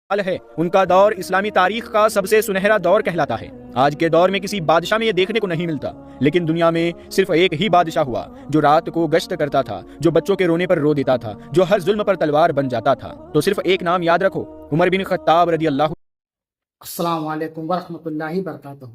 ہے۔ ان کا دور اسلامی تاریخ کا سب سے سنہرا دور کہلاتا ہے۔ آج کے دور میں کسی بادشاہ میں یہ دیکھنے کو نہیں ملتا، لیکن دنیا میں صرف ایک ہی بادشاہ ہوا جو رات کو گشت کرتا تھا، جو بچوں کے رونے پر رو دیتا تھا، جو ہر ظلم پر تلوار بن جاتا تھا۔ تو صرف ایک نام یاد رکھو، عمر بن خطاب رضی اللہ۔ السلام علیکم ورحمۃ اللہ وبرکاتہ۔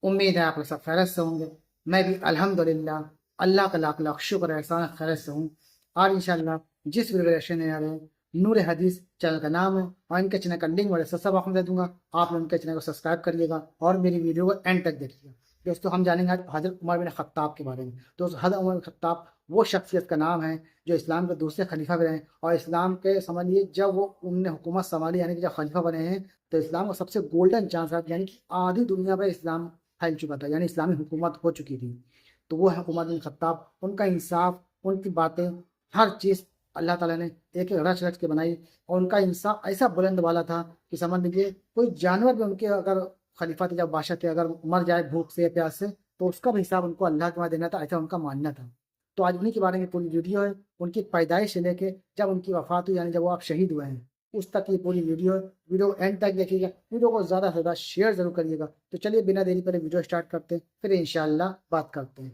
امید ہے آپ سب خیریت سے ہوں گے۔ میں بھی الحمدللہ اللہ کا لاکھ لاکھ شکر احسان خیریت سے ہوں۔ اور انشاءاللہ جس ویڈیو میں نور حدیث چینل کا نام ہے اور ان کے چینل کا لنک والے سب آپ دے دوں گا، آپ ان کے چینل کو سبسکرائب کریے گا اور میری ویڈیو کو اینڈ تک دیکھیے گا۔ دوستو ہم جانیں گے آج حضرت عمر بن خطاب کے بارے میں۔ دوستو حضرت عمر بن خطاب وہ شخصیت کا نام ہے جو اسلام کے دوسرے خلیفہ بھی رہے، اور اسلام کے سمجھیے جب وہ انہوں نے حکومت سنبھالی، یعنی کہ جب خلیفہ بنے ہیں تو اسلام کا سب سے گولڈن چانس تھا، یعنی کہ آدھی دنیا میں اسلام پھیل چکا تھا، یعنی اسلامی حکومت ہو چکی تھی۔ تو وہ ہے عمر بن خطاب۔ ان کا انصاف، ان کی باتیں، ہر چیز اللہ تعالیٰ نے ایک ایک رچ رچ کے بنائی، اور ان کا انصاف ایسا بلند والا تھا کہ سمجھ لیجیے کوئی جانور بھی ان کے اگر خلیفہ تھے، جب بادشاہ تھے، اگر مر جائے بھوک سے یا پیاس سے تو اس کا بھی حساب ان کو اللہ کے وہاں دینا تھا، ایسا ان کا ماننا تھا۔ تو آج انہیں کے بارے میں پوری ویڈیو ہے، ان کی پیدائش سے لے کے جب ان کی وفات ہوئی، یعنی جب وہ آپ شہید ہوئے ہیں، اس تک کی پوری ویڈیو ہے۔ ویڈیو اینڈ تک دیکھیے گا، ویڈیو کو زیادہ سے زیادہ شیئر ضرور کریے گا۔ تو چلیے بنا دیری پہلے ویڈیو سٹارٹ کرتے ہیں، پھر انشاءاللہ بات کرتے ہیں۔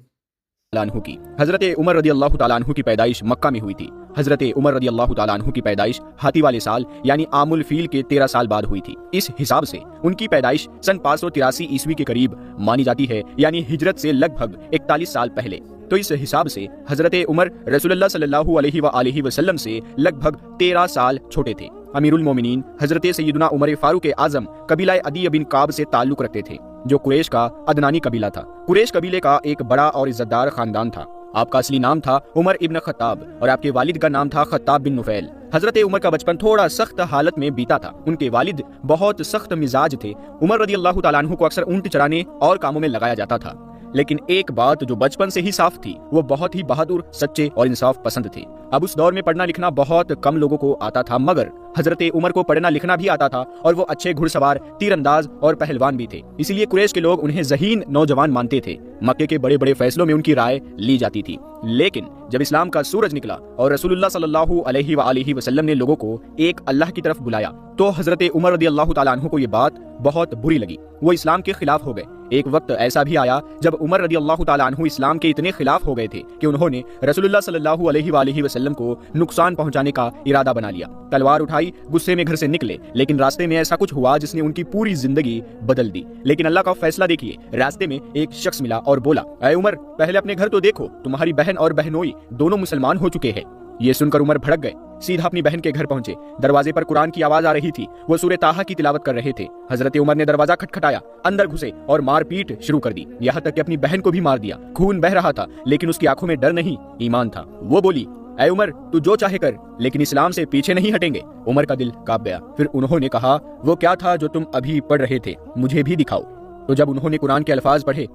عنہ کی حضرت عمر رضی اللہ تعالیٰ عنہ کی پیدائش مکہ میں ہوئی تھی۔ حضرت عمر رضی اللہ تعالیٰ عنہ کی پیدائش ہاتھی والے سال یعنی عام الفیل کے 13 سال بعد ہوئی تھی۔ اس حساب سے ان کی پیدائش سن 583 عیسوی کے قریب مانی جاتی ہے، یعنی ہجرت سے لگ بھگ 41 سال پہلے۔ تو اس حساب سے حضرت عمر رسول اللہ صلی اللہ علیہ وآلہ وسلم سے لگ بھگ 13 سال چھوٹے تھے۔ امیر المومنین حضرت سیدنا عمر فاروق اعظم قبیلہ عدی بن کعب سے تعلق رکھتے تھے، جو قریش کا عدنانی قبیلہ تھا۔ قریش قبیلے کا ایک بڑا اور عزت دار خاندان تھا۔ آپ کا اصلی نام تھا عمر ابن خطاب اور آپ کے والد کا نام تھا خطاب بن نفیل۔ حضرت عمر کا بچپن تھوڑا سخت حالت میں بیتا تھا۔ ان کے والد بہت سخت مزاج تھے۔ عمر رضی اللہ تعالیٰ عنہ کو اکثر اونٹ چرانے اور کاموں میں لگایا جاتا تھا، لیکن ایک بات جو بچپن سے ہی صاف تھی، وہ بہت ہی بہادر، سچے اور انصاف پسند تھے۔ اب اس دور میں پڑھنا لکھنا بہت کم لوگوں کو آتا تھا، مگر حضرت عمر کو پڑھنا لکھنا بھی آتا تھا، اور وہ اچھے گھڑ سوار، تیر انداز اور پہلوان بھی تھے۔ اسی لیے قریش کے لوگ انہیں ذہین نوجوان مانتے تھے۔ مکے کے بڑے بڑے فیصلوں میں ان کی رائے لی جاتی تھی۔ لیکن جب اسلام کا سورج نکلا اور رسول اللہ صلی اللہ علیہ وآلہ وسلم نے لوگوں کو ایک اللہ کی طرف بلایا، تو حضرت عمر رضی اللہ تعالیٰ عنہ کو یہ بات بہت بری لگی۔ وہ اسلام کے خلاف ہو گئے۔ ایک وقت ایسا بھی آیا جب عمر رضی اللہ تعالیٰ عنہ اسلام کے اتنے خلاف ہو گئے تھے کہ انہوں نے رسول اللہ صلی اللہ علیہ وآلہ وسلم کو نقصان پہنچانے کا ارادہ بنا لیا۔ تلوار اٹھائی، غصے میں گھر سے نکلے، لیکن راستے میں ایسا کچھ ہوا جس نے ان کی پوری زندگی بدل دی۔ لیکن اللہ کا فیصلہ دیکھیے، راستے میں ایک شخص ملا اور بولا، اے عمر، پہلے اپنے گھر تو دیکھو، تمہاری بہن اور بہنوئی دونوں مسلمان ہو چکے ہیں۔ یہ سن کر عمر بھڑک گئے، سیدھا اپنی بہن کے گھر پہنچے۔ دروازے پر قرآن کی آواز آ رہی تھی، وہ سورہ طٰہٰ کی تلاوت کر رہے تھے۔ حضرت عمر نے دروازہ کھٹکھٹایا، اندر گھسے اور مار پیٹ شروع کر دی، یہاں تک کہ اپنی بہن کو بھی مار دیا۔ خون بہ رہا تھا، لیکن اس کی آنکھوں میں ڈر نہیں، ایمان تھا۔ وہ بولی، اے عمر، تو جو چاہے کر، لیکن اسلام سے پیچھے نہیں ہٹیں گے۔ عمر کا دل کانپ گیا۔ پھر انہوں نے کہا، وہ کیا تھا جو تم ابھی پڑھ رہے تھے، مجھے بھی دکھاؤ۔ تو جب انہوں نے قرآن کے الفاظ پڑھے،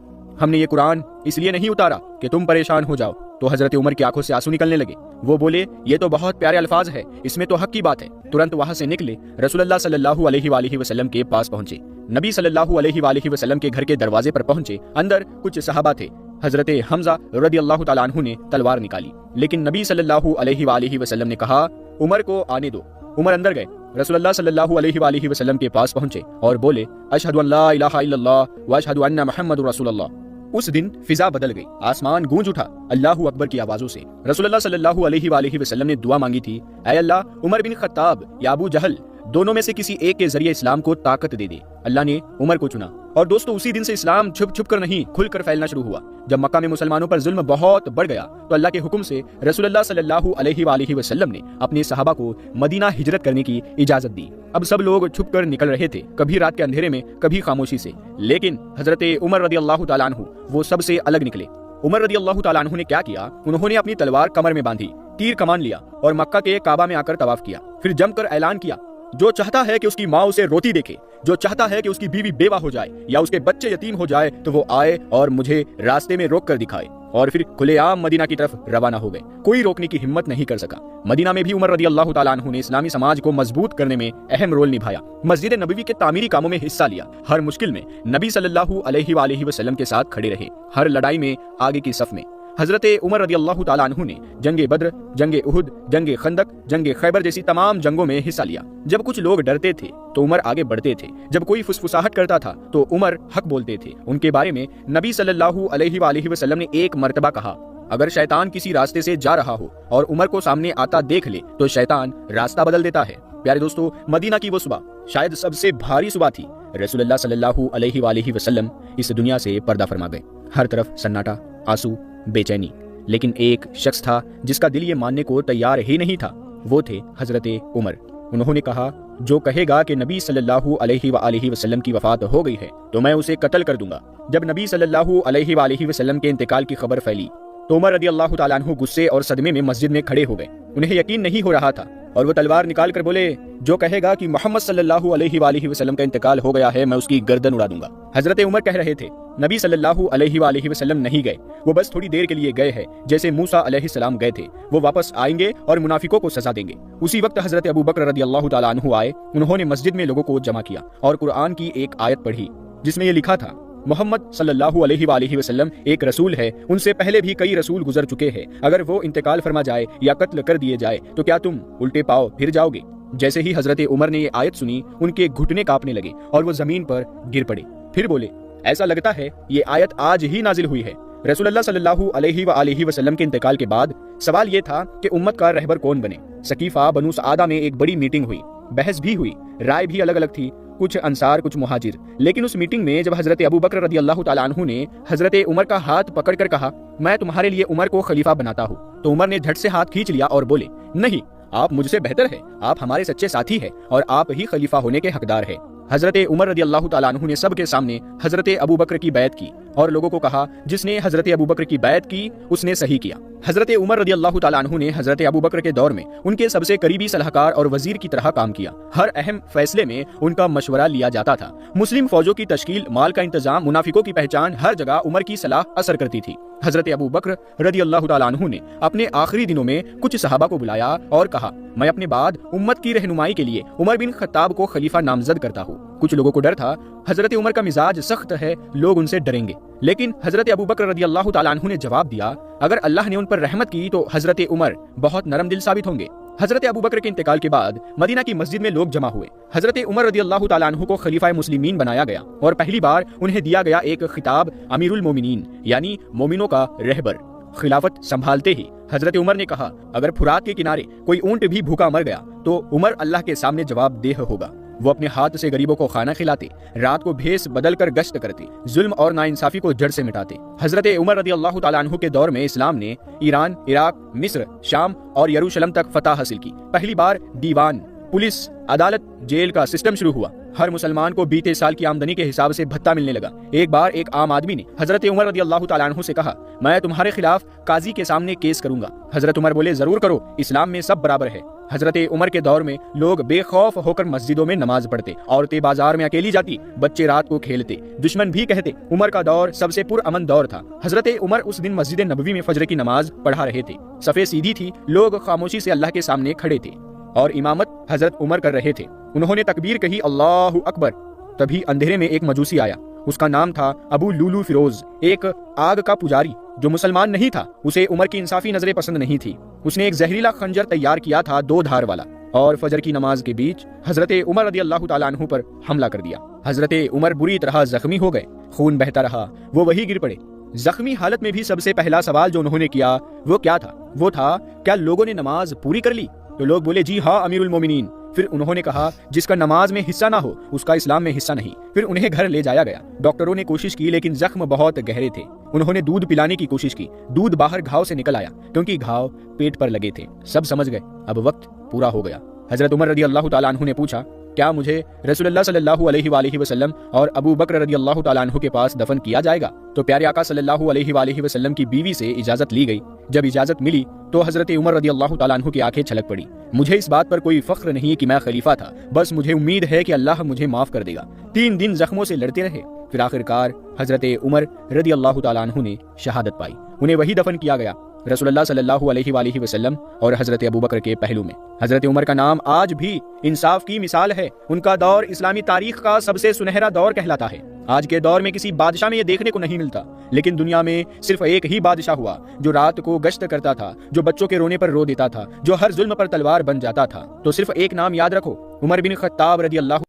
ہم نے یہ قرآن اس لیے نہیں اتارا کہ تم پریشان ہو جاؤ، تو حضرت عمر کی آنکھوں سے آنسو نکلنے لگے۔ وہ بولے، یہ تو بہت پیارے الفاظ ہے، اس میں تو حق کی بات ہے۔ ترنت وہاں سے نکلے، رسول اللہ صلی اللہ علیہ وآلہ وسلم کے پاس پہنچے۔ نبی صلی اللہ علیہ وآلہ وسلم کے گھر کے دروازے پر پہنچے۔ اندر کچھ صحابہ تھے۔ حضرت حمزہ رضی اللہ تعالیٰ عنہ نے تلوار نکالی، لیکن نبی صلی اللہ علیہ وآلہ وسلم نے کہا، عمر کو آنے دو۔ عمر اندر گئے، رسول اللہ صلی اللہ علیہ وآلہ وسلم کے پاس پہنچے اور بولے، اشہد ان لا الہ الا اللہ واشہد ان محمد رسول اللہ۔ اس دن فضا بدل گئی، آسمان گونج اٹھا اللہ اکبر کی آوازوں سے۔ رسول اللہ صلی اللہ علیہ وآلہ وسلم نے دعا مانگی تھی، اے اللہ، عمر بن خطاب یا ابو جہل دونوں میں سے کسی ایک کے ذریعے اسلام کو طاقت دے دے۔ اللہ نے عمر کو چنا، اور دوستو اسی دن سے اسلام چھپ چھپ کر نہیں، کھل کر پھیلنا شروع ہوا۔ جب مکہ میں مسلمانوں پر ظلم بہت بڑھ گیا تو اللہ کے حکم سے رسول اللہ صلی اللہ علیہ وآلہ وسلم نے اپنے صحابہ کو مدینہ ہجرت کرنے کی اجازت دی۔ اب سب لوگ چھپ کر نکل رہے تھے، کبھی رات کے اندھیرے میں، کبھی خاموشی سے، لیکن حضرت عمر رضی اللہ تعالیٰ عنہ وہ سب سے الگ نکلے۔ عمر رضی اللہ تعالیٰ عنہ نے کیا کیا، انہوں نے اپنی تلوار کمر میں باندھی، تیر کمان لیا اور مکہ کے کعبہ میں آ کر طواف کیا۔ پھر جم کر اعلان کیا، جو چاہتا ہے کہ اس کی ماں اسے روتی دیکھے، جو چاہتا ہے کہ اس کی بیوی بیوہ ہو جائے یا اس کے بچے یتیم ہو جائے، تو وہ آئے اور مجھے راستے میں روک کر دکھائے۔ اور پھر کھلے عام مدینہ کی طرف روانہ ہو گئے۔ کوئی روکنے کی ہمت نہیں کر سکا۔ مدینہ میں بھی عمر رضی اللہ تعالیٰ عنہ نے اسلامی سماج کو مضبوط کرنے میں اہم رول نبھایا۔ مسجد نبوی کے تعمیری کاموں میں حصہ لیا۔ ہر مشکل میں نبی صلی اللہ علیہ وآلہ وسلم کے ساتھ کھڑے رہے، ہر لڑائی میں آگے کی صف میں۔ حضرت عمر رضی اللہ تعالیٰ عنہ نے جنگ بدر، جنگ احد، جنگ خندق، جنگ خیبر جیسی تمام جنگوں میں حصہ لیا۔ جب کچھ لوگ ڈرتے تھے تو عمر آگے بڑھتے تھے، جب کوئی فسفساہٹ کرتا تھا تو عمر حق بولتے تھے۔ ان کے بارے میں نبی صلی اللہ علیہ وآلہ وسلم نے ایک مرتبہ کہا، اگر شیطان کسی راستے سے جا رہا ہو اور عمر کو سامنے آتا دیکھ لے تو شیطان راستہ بدل دیتا ہے۔ پیارے دوستو، مدینہ کی وہ صبح شاید سب سے بھاری صبح تھی۔ رسول اللہ صلی اللہ علیہ وآلہ وسلم اس دنیا سے پردہ فرما گئے۔ ہر طرف سناٹا، آنسو، بے چینی، لیکن ایک شخص تھا جس کا دل یہ ماننے کو تیار ہی نہیں تھا، وہ تھے حضرت عمر۔ انہوں نے کہا، جو کہے گا کہ نبی صلی اللہ علیہ وآلہ وسلم کی وفات ہو گئی ہے تو میں اسے قتل کر دوں گا۔ جب نبی صلی اللہ علیہ وآلہ وسلم کے انتقال کی خبر پھیلی تو عمر رضی اللہ تعالیٰ عنہ غصے اور صدمے میں مسجد میں کھڑے ہو گئے۔ انہیں یقین نہیں ہو رہا تھا اور وہ تلوار نکال کر بولے، جو کہے گا کہ محمد صلی اللہ علیہ وآلہ وسلم کا انتقال ہو گیا ہے میں اس کی گردن اڑا دوں گا۔ حضرت عمر کہہ رہے تھے، نبی صلی اللہ علیہ وآلہ وسلم نہیں گئے، وہ بس تھوڑی دیر کے لیے گئے ہیں، جیسے موسیٰ علیہ السلام گئے تھے، وہ واپس آئیں گے اور منافقوں کو سزا دیں گے۔ اسی وقت حضرت ابو بکر رضی اللہ تعالیٰ عنہ آئے، انہوں نے مسجد میں لوگوں کو جمع کیا اور قرآن کی ایک آیت پڑھی جس میں یہ لکھا تھا، محمد صلی اللہ علیہ وآلہ وسلم ایک رسول ہے، ان سے پہلے بھی کئی رسول گزر چکے ہیں، اگر وہ انتقال فرما جائے یا قتل کر دیے جائے تو کیا تم الٹے پاؤ پھر جاؤ گے؟ جیسے ہی حضرت عمر نے یہ آیت سنی ان کے گھٹنے کانپنے لگے اور وہ زمین پر گر پڑے، پھر بولے، ایسا لگتا ہے یہ آیت آج ہی نازل ہوئی ہے۔ رسول اللہ صلی اللہ علیہ وآلہ وسلم کے انتقال کے بعد سوال یہ تھا کہ امت کا رہبر کون بنے۔ سقیفہ بنو سعادہ میں ایک بڑی میٹنگ ہوئی، بحث بھی ہوئی، رائے بھی الگ الگ تھی، کچھ انصار کچھ مہاجر۔ لیکن اس میٹنگ میں جب حضرت ابو بکر رضی اللہ تعالیٰ عنہ نے حضرت عمر کا ہاتھ پکڑ کر کہا، میں تمہارے لیے عمر کو خلیفہ بناتا ہوں، تو عمر نے جھٹ سے ہاتھ کھینچ لیا اور بولے، نہیں، آپ مجھ سے بہتر ہے، آپ ہمارے سچے ساتھی ہیں اور آپ ہی خلیفہ ہونے کے حقدار ہیں۔ حضرت عمر رضی اللہ تعالیٰ عنہ نے سب کے سامنے حضرت ابو بکر کی بیعت کی اور لوگوں کو کہا، جس نے حضرت ابو بکر کی بیعت کی اس نے صحیح کیا۔ حضرت عمر رضی اللہ تعالیٰ عنہ نے حضرت ابو بکر کے دور میں ان کے سب سے قریبی صلاحکار اور وزیر کی طرح کام کیا۔ ہر اہم فیصلے میں ان کا مشورہ لیا جاتا تھا۔ مسلم فوجوں کی تشکیل، مال کا انتظام، منافقوں کی پہچان، ہر جگہ عمر کی صلاح اثر کرتی تھی۔ حضرت ابو بکر رضی اللہ تعالیٰ عنہ نے اپنے آخری دنوں میں کچھ صحابہ کو بلایا اور کہا، میں اپنے بعد امت کی رہنمائی کے لیے عمر بن خطاب کو خلیفہ نامزد کرتا ہوں۔ کچھ لوگوں کو ڈر تھا، حضرت عمر کا مزاج سخت ہے، لوگ ان سے ڈریں گے، لیکن حضرت ابو بکر رضی اللہ تعالیٰ عنہ نے جواب دیا، اگر اللہ نے ان پر رحمت کی تو حضرت عمر بہت نرم دل ثابت ہوں گے۔ حضرت ابو بکر کے انتقال کے بعد مدینہ کی مسجد میں لوگ جمع ہوئے۔ حضرت عمر رضی اللہ تعالیٰ عنہ کو خلیفہ مسلمین بنایا گیا اور پہلی بار انہیں دیا گیا ایک خطاب امیر المومنین، یعنی مومنوں کا رہبر۔ خلافت سنبھالتے ہی حضرت عمر نے کہا، اگر فرات کے کنارے کوئی اونٹ بھی بھوکا مر گیا تو عمر اللہ کے سامنے جواب دہ ہوگا۔ وہ اپنے ہاتھ سے غریبوں کو کھانا کھلاتے، رات کو بھیس بدل کر گشت کرتے، ظلم اور ناانصافی کو جڑ سے مٹاتے۔ حضرت عمر رضی اللہ تعالیٰ عنہ کے دور میں اسلام نے ایران، عراق، مصر، شام اور یروشلم تک فتح حاصل کی۔ پہلی بار دیوان، پولیس، عدالت، جیل کا سسٹم شروع ہوا۔ ہر مسلمان کو بیتے سال کی آمدنی کے حساب سے بھتہ ملنے لگا۔ ایک بار ایک عام آدمی نے حضرت عمر رضی اللہ تعالیٰ عنہ سے کہا، میں تمہارے خلاف قاضی کے سامنے کیس کروں گا۔ حضرت عمر بولے، ضرور کرو، اسلام میں سب برابر ہے۔ حضرت عمر کے دور میں لوگ بے خوف ہو کر مسجدوں میں نماز پڑھتے، عورتیں بازار میں اکیلی جاتی، بچے رات کو کھیلتے، دشمن بھی کہتے عمر کا دور سب سے پرامن دور تھا۔ حضرت عمر اس دن مسجد نبوی میں فجر کی نماز پڑھا رہے تھے، صفیں سیدھی تھی، لوگ خاموشی سے اللہ کے سامنے کھڑے تھے اور امامت حضرت عمر کر رہے تھے۔ انہوں نے تکبیر کہی، اللہ اکبر۔ تبھی اندھیرے میں ایک مجوسی آیا، اس کا نام تھا ابو لولو فیروز، ایک آگ کا پجاری جو مسلمان نہیں تھا۔ اسے عمر کی انصافی نظریں پسند نہیں تھی۔ اس نے ایک زہریلا خنجر تیار کیا تھا، 2 دھار والا، اور فجر کی نماز کے بیچ حضرت عمر رضی اللہ تعالیٰ عنہ پر حملہ کر دیا۔ حضرت عمر بری طرح زخمی ہو گئے، خون بہتا رہا، وہ وہی گر پڑے۔ زخمی حالت میں بھی سب سے پہلا سوال جو انہوں نے کیا وہ کیا تھا؟ وہ تھا، کیا لوگوں نے نماز پوری کر لی؟ تو لوگ بولے، جی ہاں امیر المومنین۔ پھر انہوں نے کہا، جس کا نماز میں حصہ نہ ہو اس کا اسلام میں حصہ نہیں۔ پھر انہیں گھر لے جایا گیا۔ ڈاکٹروں نے کوشش کی لیکن زخم بہت گہرے تھے۔ انہوں نے دودھ پلانے کی کوشش کی، دودھ باہر گھاؤ سے نکل آیا کیونکہ گھاؤ پیٹ پر لگے تھے۔ سب سمجھ گئے اب وقت پورا ہو گیا۔ حضرت عمر رضی اللہ تعالیٰ عنہ نے پوچھا، کیا مجھے رسول اللہ صلی اللہ علیہ وآلہ وسلم اور ابو بکر رضی اللہ تعالیٰ عنہ کے پاس دفن کیا جائے گا؟ تو پیارے آقا صلی اللہ علیہ وآلہ وسلم کی بیوی سے اجازت لی گئی۔ جب اجازت ملی تو حضرت عمر رضی اللہ تعالیٰ عنہ کی آنکھیں چھلک پڑی۔ مجھے اس بات پر کوئی فخر نہیں کہ میں خلیفہ تھا، بس مجھے امید ہے کہ اللہ مجھے معاف کر دے گا۔ 3 دن زخموں سے لڑتے رہے، پھر آخرکار حضرت عمر رضی اللہ تعالیٰ عنہ نے شہادت پائی۔ انہیں وہی دفن کیا گیا رسول اللہ صلی اللہ علیہ وآلہ وسلم اور حضرت ابوبکر کے پہلو میں۔ حضرت عمر کا نام آج بھی انصاف کی مثال ہے۔ ان کا دور اسلامی تاریخ کا سب سے سنہرا دور کہلاتا ہے۔ آج کے دور میں کسی بادشاہ میں یہ دیکھنے کو نہیں ملتا، لیکن دنیا میں صرف ایک ہی بادشاہ ہوا جو رات کو گشت کرتا تھا، جو بچوں کے رونے پر رو دیتا تھا، جو ہر ظلم پر تلوار بن جاتا تھا۔ تو صرف ایک نام یاد رکھو، عمر بن خطاب رضی اللہ۔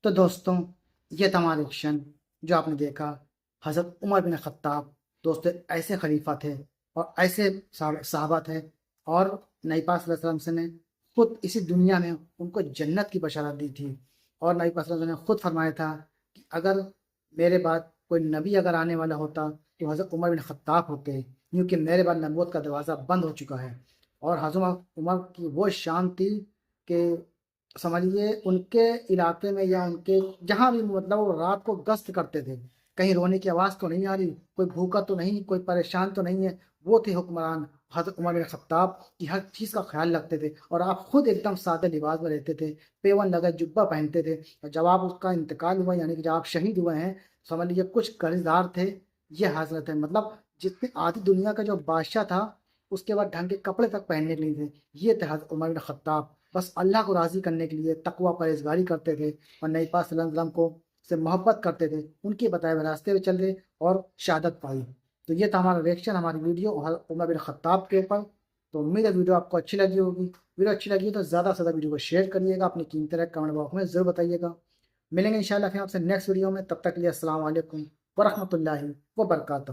تو دوستوں، یہ تھا ہمارا ایکشن جو آپ نے دیکھا۔ حضرت عمر بن خطاب دوستوں ایسے خلیفہ تھے اور ایسے صحابہ تھے، اور نبی پاک صلی اللہ علیہ وسلم نے خود اسی دنیا میں ان کو جنت کی بشارت دی تھی، اور نبی پاک صلی اللہ علیہ وسلم نے خود فرمایا تھا کہ اگر میرے بعد کوئی نبی اگر آنے والا ہوتا تو حضرت عمر بن خطاب ہوتے، کیونکہ میرے بعد نبوت کا دروازہ بند ہو چکا ہے۔ اور حضرت عمر کی وہ شان تھی کہ سمجھیے ان کے علاقے میں یا ان کے جہاں بھی مطلب وہ رات کو گشت کرتے تھے، کہیں رونے کی آواز تو نہیں آ رہی، کوئی بھوکا تو نہیں، کوئی پریشان تو نہیں ہے، وہ تھے حکمران حضرت عمر بن خطاب کی ہر چیز کا خیال رکھتے تھے۔ اور آپ خود ایک دم سادہ لباس میں رہتے تھے، پیون لگا جبہ پہنتے تھے، اور جب آپ اس کا انتقال ہوا یعنی کہ جب آپ شہید ہوئے ہیں، سمجھ لیجیے کچھ قرض دار تھے، یہ حضرت ہے، مطلب جتنے آدھی دنیا کا جو بادشاہ تھا اس کے بعد ڈھنگ کے کپڑے تک پہننے کے لیے تھے، یہ تھے حضرت عمر بن خطاب۔ بس اللہ کو راضی کرنے کے لیے تقوی پرہیزگاری کرتے تھے، اور نبی پاک صلی اللہ علیہ وسلم کو سے محبت کرتے تھے، ان کے بتائے ہوئے راستے پہ چل رہے اور شہادت پائی۔ تو یہ تھا ہمارا ریئیکشن، ہماری ویڈیو حضرت عمر بن خطاب کے اوپر۔ تو امید ہے ویڈیو آپ کو اچھی لگی ہوگی۔ ویڈیو اچھی لگی تو زیادہ سے زیادہ ویڈیو کو شیئر کریے گا، اپنی قیمتی رائے کمنٹ باکس میں ضرور بتائیے گا۔ ملیں گے انشاءاللہ پھر آپ سے نیکسٹ ویڈیو میں، تب تک کے لیے السلام علیکم ورحمۃ اللہ وبرکاتہ۔